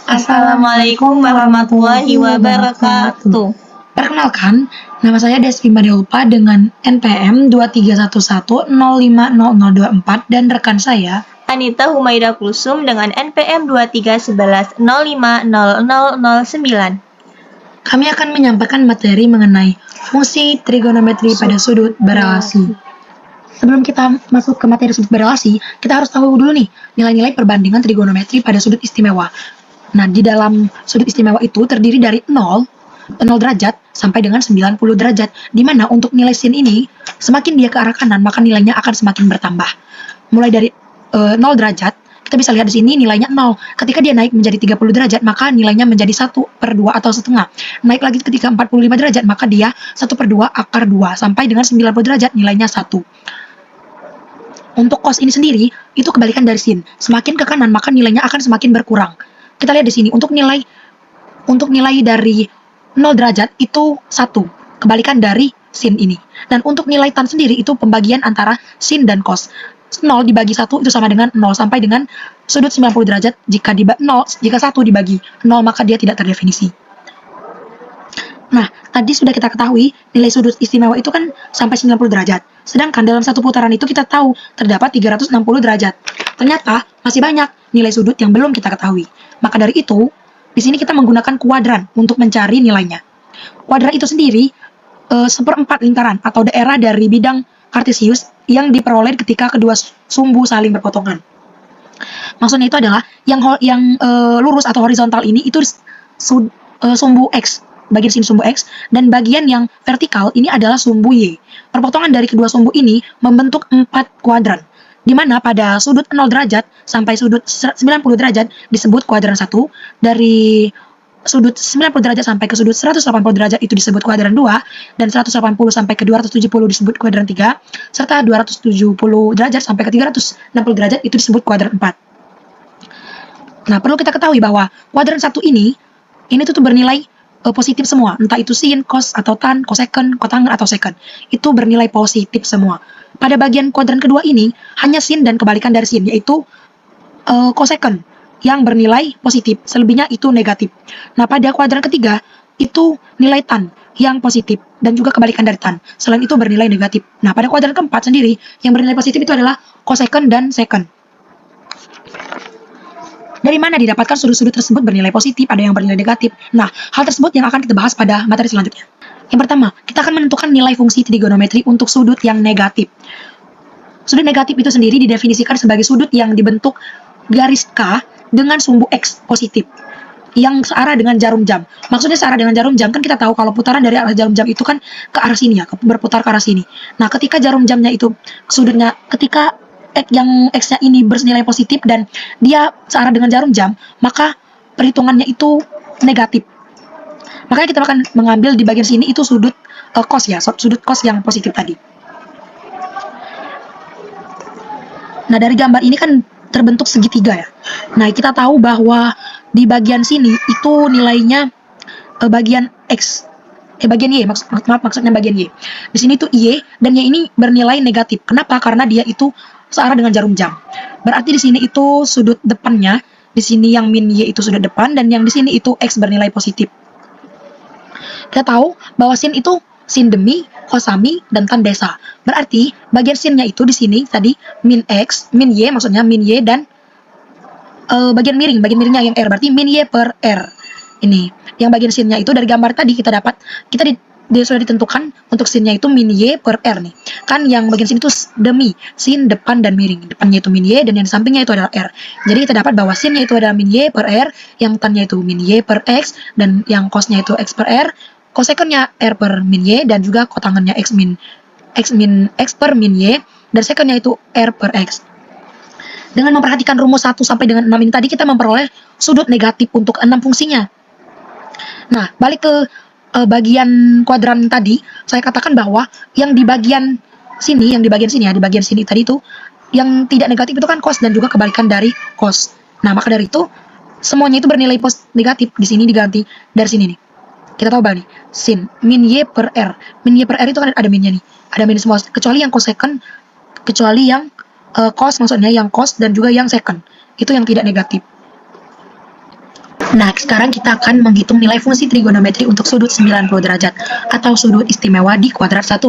Assalamualaikum warahmatullahi wabarakatuh. Perkenalkan, nama saya Desvi Madeopa dengan NPM 2311050024 dan rekan saya Anita Humaida Kulsum dengan NPM 2311050009. Kami akan menyampaikan materi mengenai fungsi trigonometri pada sudut berelasi. Sebelum kita masuk ke materi sudut berelasi, kita harus tahu dulu nih nilai-nilai perbandingan trigonometri pada sudut istimewa. Nah, di dalam sudut istimewa itu terdiri dari 0 derajat sampai dengan 90 derajat, di mana untuk nilai sin ini, semakin dia ke arah kanan, maka nilainya akan semakin bertambah. Mulai dari 0 derajat, kita bisa lihat di sini nilainya 0. Ketika dia naik menjadi 30 derajat, maka nilainya menjadi 1/2 atau setengah. Naik lagi ketika 45 derajat, maka dia 1/2 akar 2. Sampai dengan 90 derajat, nilainya 1. Untuk cos ini sendiri, itu kebalikan dari sin. Semakin ke kanan, maka nilainya akan semakin berkurang. Kita lihat di sini, untuk nilai dari 0 derajat itu 1, kebalikan dari sin ini. Dan untuk nilai tan sendiri itu pembagian antara sin dan cos. 0 dibagi 1 itu sama dengan 0 sampai dengan sudut 90 derajat. Jika 1 dibagi 0, maka dia tidak terdefinisi. Nah, tadi sudah kita ketahui nilai sudut istimewa itu kan sampai 90 derajat. Sedangkan dalam satu putaran itu kita tahu terdapat 360 derajat. Ternyata masih banyak nilai sudut yang belum kita ketahui. Maka dari itu, di sini kita menggunakan kuadran untuk mencari nilainya. Kuadran itu sendiri seperempat lingkaran atau daerah dari bidang kartesius yang diperoleh ketika kedua sumbu saling berpotongan. Maksudnya itu adalah yang lurus atau horizontal ini itu sumbu X, bagian sini sumbu X, dan bagian yang vertikal ini adalah sumbu Y. Perpotongan dari kedua sumbu ini membentuk 4 kuadran, di mana pada sudut 0 derajat sampai sudut 90 derajat disebut kuadran 1, dari sudut 90 derajat sampai ke sudut 180 derajat itu disebut kuadran 2, dan 180 sampai ke 270 disebut kuadran 3, serta 270 derajat sampai ke 360 derajat itu disebut kuadran 4. Nah, perlu kita ketahui bahwa kuadran 1 ini tuh bernilai positif semua, entah itu sin, cos, atau tan, cosecant, kotangen, atau secant. Itu bernilai positif semua. Pada bagian kuadran kedua ini, hanya sin dan kebalikan dari sin, yaitu cosecant yang bernilai positif, selebihnya itu negatif. Nah, pada kuadran ketiga, itu nilai tan yang positif, dan juga kebalikan dari tan. Selain itu bernilai negatif. Nah, pada kuadran keempat sendiri, yang bernilai positif itu adalah cosecant dan secant. Dari mana didapatkan sudut-sudut tersebut bernilai positif, ada yang bernilai negatif. Nah, hal tersebut yang akan kita bahas pada materi selanjutnya. Yang pertama, kita akan menentukan nilai fungsi trigonometri untuk sudut yang negatif. Sudut negatif itu sendiri didefinisikan sebagai sudut yang dibentuk garis K dengan sumbu X positif yang searah dengan jarum jam. Maksudnya searah dengan jarum jam, kan kita tahu kalau putaran dari arah jarum jam itu kan ke arah sini ya, berputar ke arah sini. Nah, ketika jarum jamnya itu sudutnya, ketika yang X-nya ini bernilai positif dan dia searah dengan jarum jam, maka perhitungannya itu negatif. Makanya kita akan mengambil di bagian sini itu sudut cos ya, sudut cos yang positif tadi. Nah, dari gambar ini kan terbentuk segitiga ya. Nah, kita tahu bahwa di bagian sini itu nilainya bagian X, bagian Y, maksudnya bagian Y. Di sini tuh Y dan Y ini bernilai negatif. Kenapa? Karena dia itu searah dengan jarum jam. Berarti di sini itu sudut depannya, di sini yang min Y itu sudut depan, dan yang di sini itu X bernilai positif. Kita tahu bahwa sin itu sin demi, cosami, dan tan desa. Berarti bagian sinnya itu di sini tadi min X, min Y, maksudnya min Y, dan bagian miringnya yang R, berarti min Y per R. Ini yang bagian sinnya itu dari gambar tadi kita dapat, dia sudah ditentukan untuk sinnya itu min Y per R nih. Kan yang bagian sini itu demi, sin, depan, dan miring. Depannya itu min Y, dan yang sampingnya itu adalah R. Jadi kita dapat bahwa sinnya itu adalah min Y per R, yang tannya itu min Y per X, dan yang cosnya itu X per R, cosecantnya R per min Y, dan juga kotangennya X per min Y, dan secantnya itu R per X. Dengan memperhatikan rumus 1 sampai dengan 6 ini tadi, kita memperoleh sudut negatif untuk 6 fungsinya. Nah, balik ke bagian kuadran tadi, saya katakan bahwa yang di bagian sini tadi itu yang tidak negatif itu kan cos dan juga kebalikan dari cos. Nah, maka dari itu semuanya itu bernilai negatif. Di sini diganti dari sini nih. Kita tahu bahwa nih, sin min Y per R. Min Y per R itu kan ada minnya nih. Ada min semua, kecuali yang cosecant, kecuali yang cos, maksudnya yang cos dan juga yang secant. Itu yang tidak negatif. Nah, sekarang kita akan menghitung nilai fungsi trigonometri untuk sudut 90 derajat atau sudut istimewa di kuadrat 1.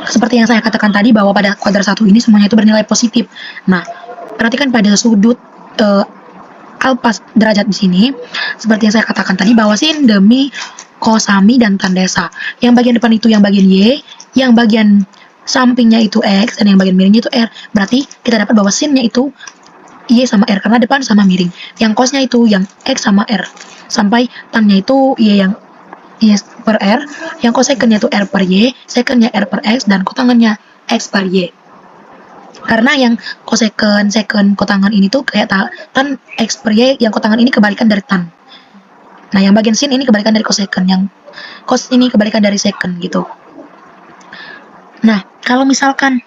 Seperti yang saya katakan tadi bahwa pada kuadrat 1 ini semuanya itu bernilai positif. Nah, perhatikan pada sudut alfa derajat di sini, seperti yang saya katakan tadi bahwa sin, demi, kosami, dan tan desa. Yang bagian depan itu yang bagian Y, yang bagian sampingnya itu X, dan yang bagian miringnya itu R. Berarti kita dapat bahwa sinnya itu Y sama R karena depan sama miring. Yang cosnya itu yang X sama R. Sampai tannya itu Y yang Y per R, yang kosekennya itu R per Y, sekennya R per X, dan kotangannya X per Y. Karena yang koseken, seken, kotangan ini tuh kayak tan X per Y, yang kotangan ini kebalikan dari tan. Nah, yang bagian sin ini kebalikan dari koseken, yang cos ini kebalikan dari seken gitu. Nah, kalau misalkan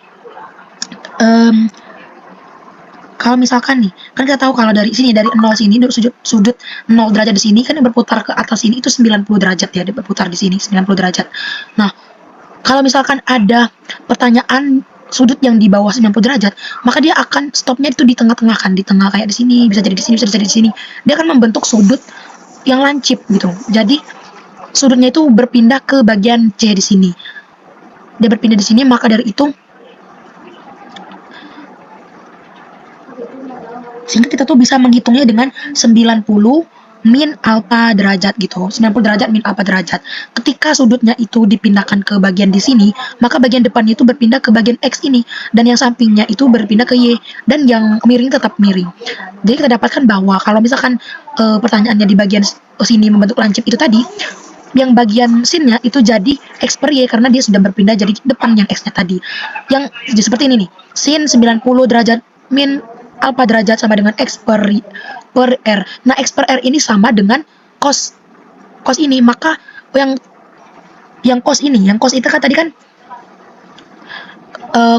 nih, kan kita tahu kalau dari sini, dari 0 sini, sudut 0 derajat di sini kan yang berputar ke atas sini itu 90 derajat ya, dia berputar di sini 90 derajat. Nah, kalau misalkan ada pertanyaan sudut yang di bawah 90 derajat, maka dia akan stopnya itu di tengah-tengah kan, di tengah kayak di sini, bisa jadi di sini, bisa jadi di sini. Dia akan membentuk sudut yang lancip gitu. Jadi sudutnya itu berpindah ke bagian C di sini. Dia berpindah di sini, maka dari itu sehingga kita tuh bisa menghitungnya dengan 90 min alfa derajat gitu. 90 derajat min alfa derajat. Ketika sudutnya itu dipindahkan ke bagian di sini, maka bagian depannya itu berpindah ke bagian X ini, dan yang sampingnya itu berpindah ke Y, dan yang miring tetap miring. Jadi kita dapatkan bahwa kalau misalkan pertanyaannya di bagian sini membentuk lancip itu tadi, yang bagian sinnya itu jadi X per Y karena dia sudah berpindah jadi depan yang X-nya tadi. Yang seperti ini nih, sin 90 derajat min alfa derajat sama dengan X per R. Nah, X per R ini sama dengan cos ini, maka yang cos itu kan tadi kan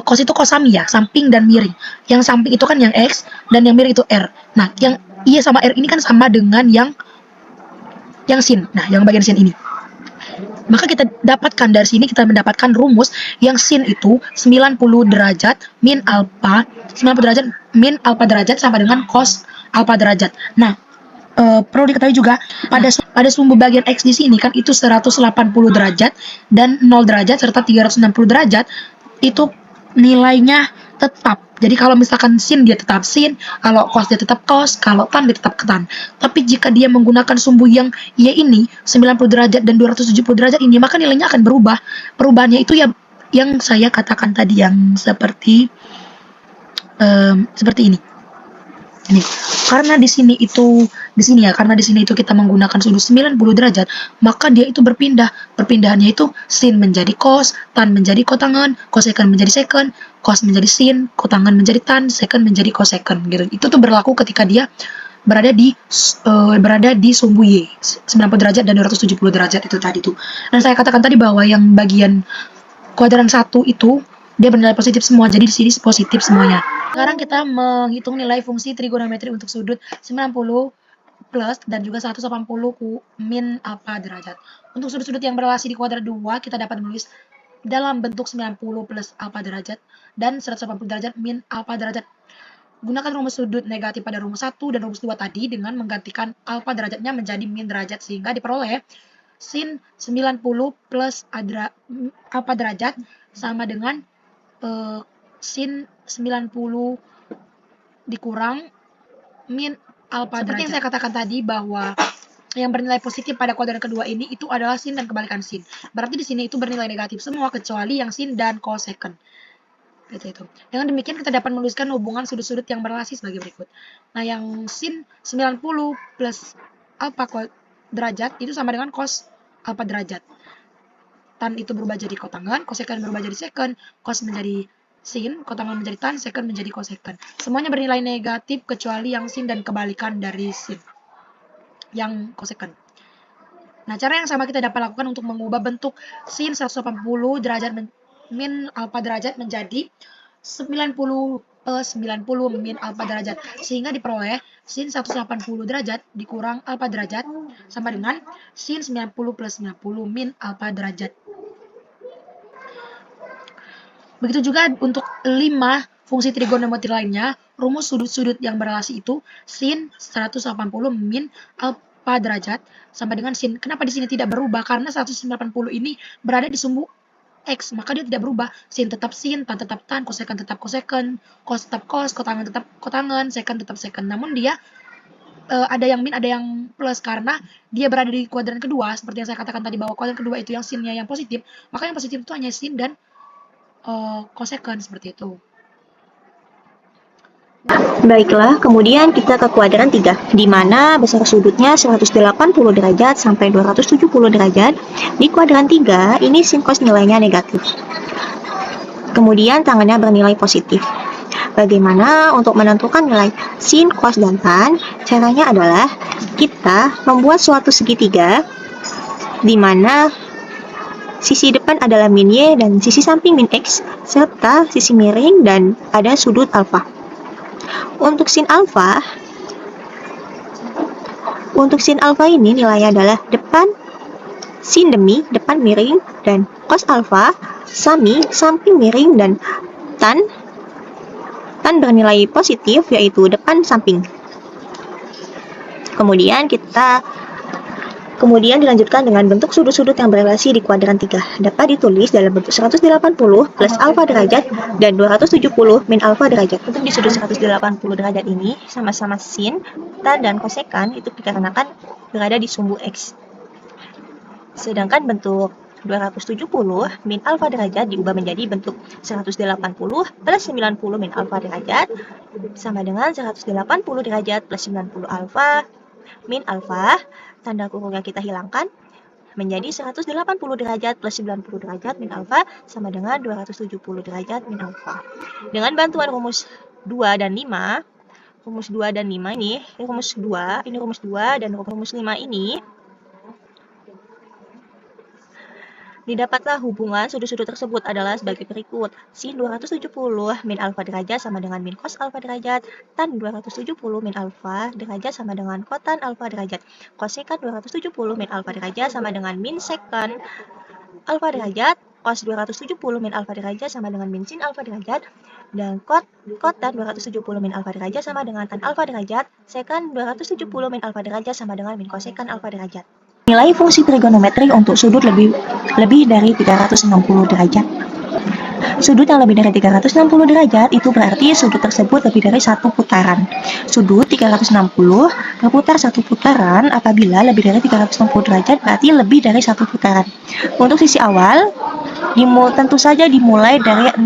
cos itu kosami ya, samping dan miring. Yang samping itu kan yang X, dan yang miring itu R. Nah, yang Y sama R ini kan sama dengan yang sin. Nah, yang bagian sin ini. Maka kita dapatkan dari sini, kita mendapatkan rumus yang sin itu 90 derajat min alfa, 90 derajat min alfa derajat sama dengan cos alfa derajat. Nah, perlu diketahui juga pada sumbu bagian X di sini kan itu 180 derajat dan 0 derajat serta 360 derajat itu nilainya tetap. Jadi kalau misalkan sin dia tetap sin, kalau cos dia tetap cos, kalau tan dia tetap tan. Tapi jika dia menggunakan sumbu yang Y ini 90 derajat dan 270 derajat ini, maka nilainya akan berubah. Perubahannya itu ya yang saya katakan tadi, yang seperti ini. Ini karena di sini itu kita menggunakan sudut 90 derajat, maka dia itu perpindahannya itu sin menjadi cos, tan menjadi kotangan, kosekan menjadi seken, cos menjadi sin, kotangan menjadi tan, seken menjadi koseken gitu. Itu tuh berlaku ketika dia berada di sumbu Y 90 derajat dan 270 derajat itu tadi tuh. Dan saya katakan tadi bahwa yang bagian kuadran 1 itu dia bernilai positif semua, jadi di sini positif semuanya. Sekarang kita menghitung nilai fungsi trigonometri untuk sudut 90 plus dan juga 180 min alfa derajat. Untuk sudut-sudut yang berrelasi di kuadrat 2, kita dapat menulis dalam bentuk 90 plus alfa derajat dan 180 derajat min alfa derajat. Gunakan rumus sudut negatif pada rumus 1 dan rumus 2 tadi dengan menggantikan alfa derajatnya menjadi min derajat, sehingga diperoleh sin 90 plus alfa derajat sama dengan sin 90 dikurang min alfa derajat. Seperti yang saya katakan tadi bahwa yang bernilai positif pada kuadran kedua ini itu adalah sin dan kebalikan sin. Berarti di sini itu bernilai negatif semua kecuali yang sin dan cosecant. Itu. Dengan demikian kita dapat menuliskan hubungan sudut-sudut yang berrelasi sebagai berikut. Nah, yang sin 90 plus alfa derajat itu sama dengan cos alfa derajat. Tan itu berubah jadi kotangan, kosekan berubah jadi seken, cos menjadi sin, kotangan menjadi tan, seken menjadi kosekan. Semuanya bernilai negatif kecuali yang sin dan kebalikan dari sin, yang kosekan. Nah, cara yang sama kita dapat lakukan untuk mengubah bentuk sin 180 derajat min alfa derajat menjadi 90 min alfa derajat, sehingga diperoleh sin 180 derajat dikurang alfa derajat sama dengan sin 90 plus 90 min alfa derajat. Begitu juga untuk 5 fungsi trigonometri lainnya, rumus sudut-sudut yang berelasi itu sin 180 min alfa derajat sama dengan sin. Kenapa di sini tidak berubah? Karena 180 ini berada di sumbu X, maka dia tidak berubah. Sin tetap sin, tan tetap tan, kosekan tetap kosekan, cos tetap cos, kotangan tetap kotangan, sekan tetap sekan. Namun dia ada yang min, ada yang plus karena dia berada di kuadran kedua. Seperti yang saya katakan tadi bahwa kuadran kedua itu yang sinnya yang positif, maka yang positif itu hanya sin dan kosekan seperti itu. Baiklah, kemudian kita ke kuadran 3, di mana besar sudutnya 180 derajat sampai 270 derajat. Di kuadran 3, ini sin cos nilainya negatif. Kemudian tangannya bernilai positif. Bagaimana untuk menentukan nilai sin, cos, dan tan? Caranya adalah kita membuat suatu segitiga di mana sisi depan adalah min y dan sisi samping min x, serta sisi miring dan ada sudut alfa. Untuk sin alfa ini nilainya adalah depan sin demi depan miring dan cos alfa sami samping miring dan tan bernilai positif yaitu depan samping. Kemudian dilanjutkan dengan bentuk sudut-sudut yang berelasi di kuadran 3. Dapat ditulis dalam bentuk 180 plus alfa derajat dan 270 min alfa derajat. Untuk di sudut 180 derajat ini sama-sama sin, tan, dan kosekan itu dikarenakan berada di sumbu X. Sedangkan bentuk 270 min alfa derajat diubah menjadi bentuk 180 plus 90 min alfa derajat sama dengan 180 derajat plus 90 alfa min alfa. Tanda kurungnya kita hilangkan menjadi 180 derajat plus 90 derajat min alfa sama dengan 270 derajat min alfa. Dengan bantuan rumus 2 dan 5 ini rumus 2 dan rumus 5 ini didapatlah hubungan sudut-sudut tersebut adalah sebagai berikut. Sin 270 min alfa derajat sama dengan min cos alfa derajat, tan 270 min alfa derajat sama dengan kotan alfa derajat, kosekan 270 min alfa derajat sama dengan min sekan alfa derajat, cos 270 min alfa derajat sama dengan min sin alfa derajat, dan kotan 270 min alfa derajat sama dengan tan alfa derajat, sekan 270 min alfa derajat sama dengan min kosekan alfa derajat. Nilai fungsi trigonometri untuk sudut lebih dari 360 derajat. Sudut yang lebih dari 360 derajat itu berarti sudut tersebut lebih dari satu putaran. Sudut 360 berputar satu putaran apabila lebih dari 360 derajat berarti lebih dari satu putaran. Untuk sisi awal tentu saja dimulai dari 0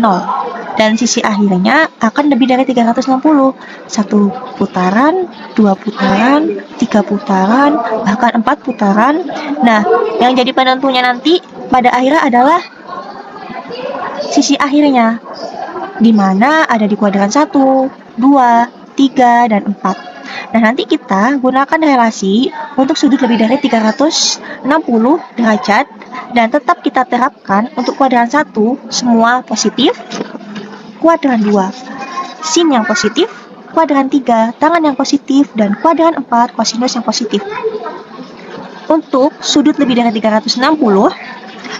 dan sisi akhirnya akan lebih dari 360. Satu putaran, 2 putaran, 3 putaran, bahkan 4 putaran. Nah, yang jadi penentunya nanti pada akhirnya adalah sisi akhirnya, di mana ada di kuadran 1, 2, 3, dan 4. Nah, nanti kita gunakan relasi untuk sudut lebih dari 360 derajat dan tetap kita terapkan untuk kuadran 1 semua positif, kuadran 2 sin yang positif, kuadran 3 tangan yang positif, dan kuadran 4 kosinus yang positif. Untuk sudut lebih dari 360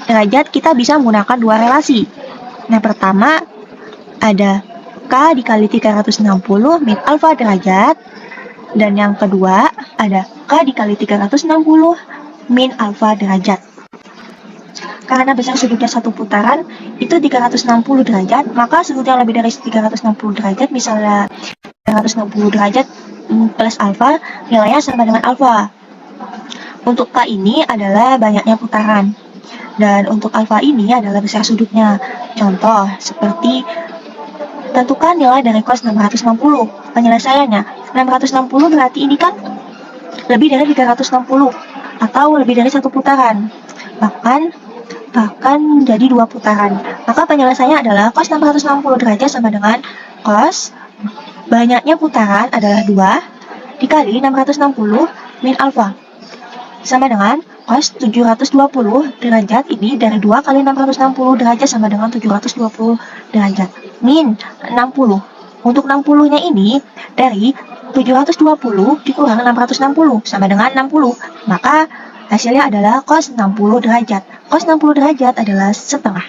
derajat kita bisa menggunakan dua relasi. Yang pertama ada K dikali 360 min alfa derajat, dan yang kedua ada K dikali 360 min alfa derajat. Karena besar sudutnya satu putaran itu 360 derajat, maka sudut yang lebih dari 360 derajat, misalnya 360 derajat plus alfa, nilainya sama dengan alfa. Untuk K ini adalah banyaknya putaran, dan untuk alfa ini adalah besar sudutnya. Contoh seperti tentukan nilai dari cos 660. Penyelesaiannya 660 berarti ini kan lebih dari 360 atau lebih dari satu putaran, bahkan jadi 2 putaran. Maka penyelesaiannya adalah cos 660 derajat sama dengan cos banyaknya putaran adalah 2 dikali 660 min alfa sama dengan cos 720 derajat ini dari 2 kali 660 derajat sama dengan 720 derajat min 60. Untuk 60 nya ini dari 720 dikurang 660 sama dengan 60, maka hasilnya adalah cos 60 derajat. Cos 60 derajat adalah setengah.